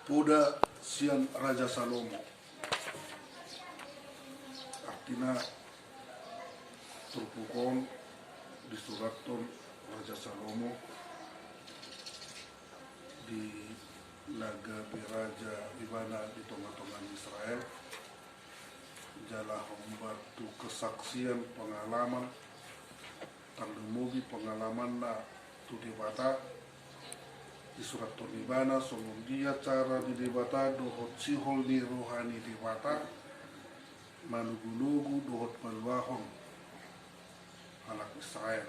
Poda sian Raja Salomo, artinya terpukul di suraton Raja Salomo di laga biraja di mana di tengah-tengah Israel jala membatu kesaksian pengalaman tangdemogi pengalaman na tu debata di surat Tonibana somong dia cara di debata dohot sihol di rohani debata manugu-nugu dohot maluahon anak Israel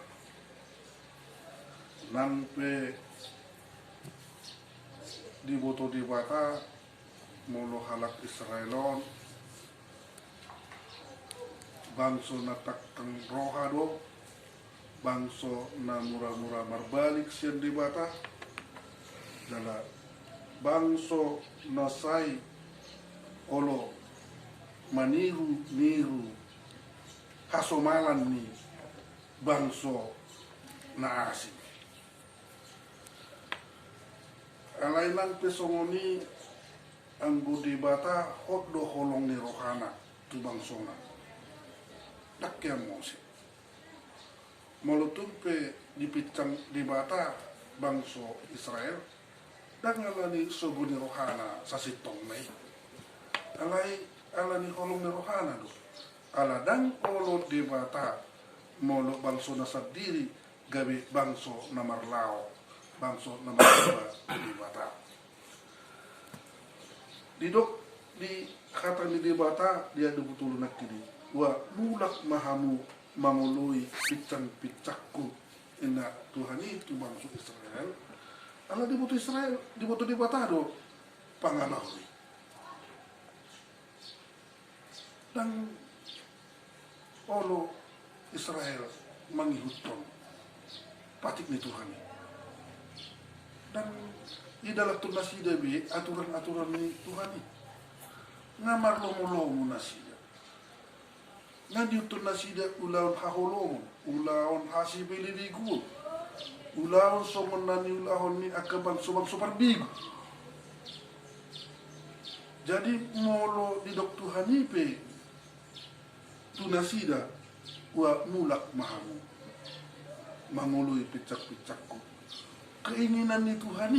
nampe di boto debata molo halak Israelon bangso na takkang rohado bangso na mura-mura marbalik siyan debata jala bangso na say olo maniru hasomalan ni bangso na asing alay lang pesongoni ang budibata hot do holong ni rohana tu bangso na dakyan mo si molutumpe dipicang dibata bangso Israel dangalani sogo ni rohana sa sitong may alani holong ni rohana do ala dang olo dibata molo bangso na sa diri gabi bangso na marlao bangso na marlao dibata didok di kata ni dibata dia betul nak kini wa mulak mahamu mangului picang picakku ina Tuhan itu bangsa Israel ala dibutuh Israel dibutuh dibata do pangalawi dan olo Israel mangihutong patik ni Tuhan dan di dalam tunasida be aturan-aturan ni Tuhan ngamar lomo-lomo nasida ngadi tunasida ulaon haholong ulaon hasibili digul ulaon somonani ulaon ni akabang sobang soparbigo jadi molo di dok Tuhan ipe tunasida wa mulak mahamu mangului picak-picakku keinginan ni Tuhan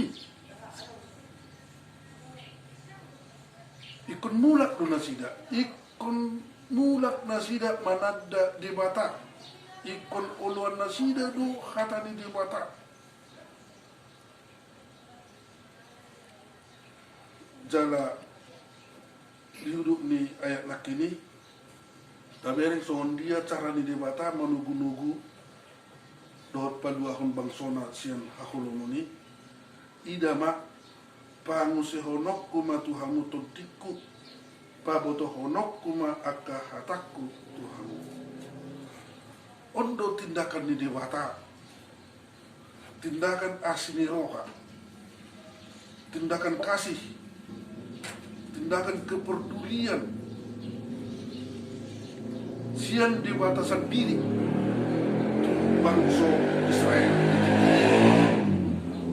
ikon mulak do nasida ikon mulak nasida manada debata ikon uluan nasida do hatani debata jala hidup ni ayat lakini tabering soon dia cara ni debata manugu-nugu dohot paduahon bangsona sian haholomoni idama pangusi honok kuma tuhamu tontiku paboto honok kuma akka hataku tuhamu ondo tindakan ni dewata tindakan asini roha tindakan kasih tindakan kepedulian sian dewata sendiri bangsa Israel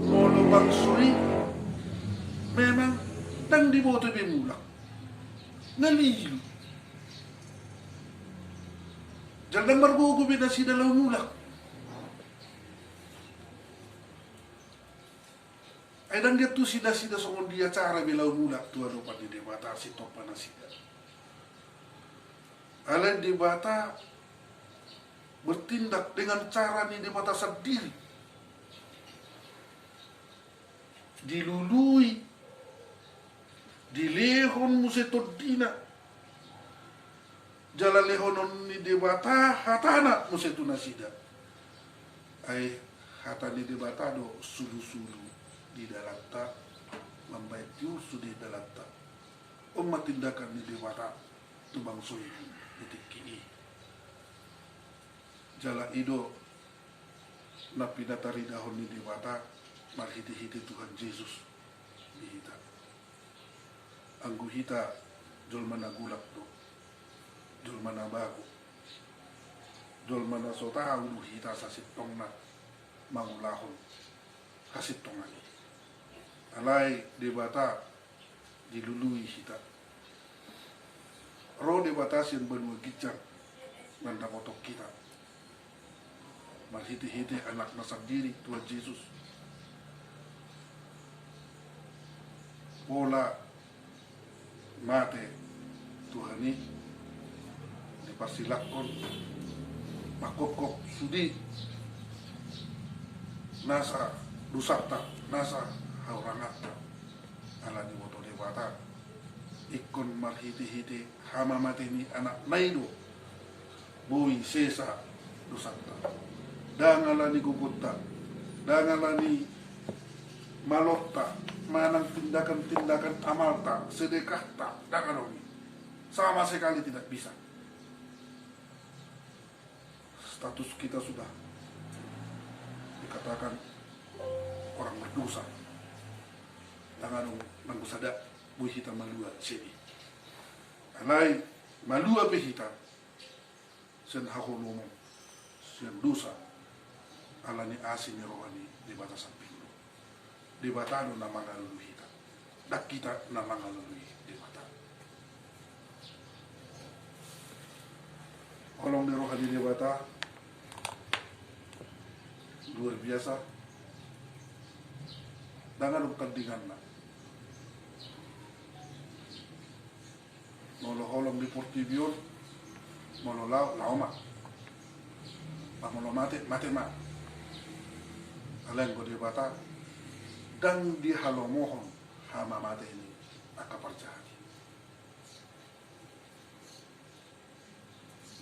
molo bangsoi memang dan diboto bimulak nalilu jangan margogo binasi dalam mulak ay dan dia tu sida-sida songon dia cara bilau mulak tu adopan di debata si topan asida ala debata bertindak dengan cara ni debata sendiri dilului dilehon musetodina jala lehonon ni debata hatana musetunasida ay hatani debata do sulu-sulu di dalanta lambai tiusu di dalanta umat tindakan ni debata tu bangsoi ditiki jala ido napinatari dahon ni debata marhiti-hiti Tuhan Yesus dihita anggu hita jol mana gulak do jol mana bago jol mana sotau du hita sasit tongna mangulahon hasit tongani alai debata dilului hita. Roh debatasi yang benua gijang nanda motok kita. Marhiti-hiti anak nasab diri Tuhan Yesus. Pola mate Tuhan ini dipersilakon makokok sudi nasa dusakta nasa haurangata ala di moto debata ikon marhiti-hiti hama mate ni anak naido bui sesa dusakta dangalani gugutta dangalani malotta manang tindakan-tindakan amalta sedekahta dangaloni sama sekali tidak bisa. Status kita sudah dikatakan orang berdosa. Jangan mangkusada buhita malua sini. Alai malua behita sen hakonomo sen dosa alani asini rohani di batasan pintu. Di batano na mangalulu hita. Dak kita na mangalulu di bata. Kolong di rohani di bata luar biasa. Dengan tandingan na. Molo holong di Portivion, molo laoma. Molo mate ma. Aleng ko di bata. Dan di halomohon hama mate ini akaparjahati.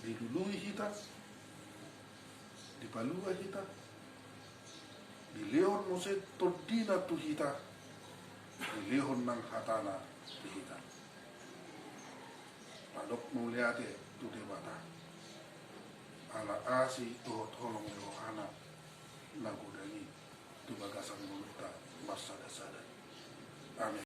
Dilului hita, dipalua hita, dilehon mose todina tu hita, dilehon nang hatana hita. Padok muliate tu debata. Ala asi tuhot holong rohana nagudani tu bagasan multa masada-sada. Amin.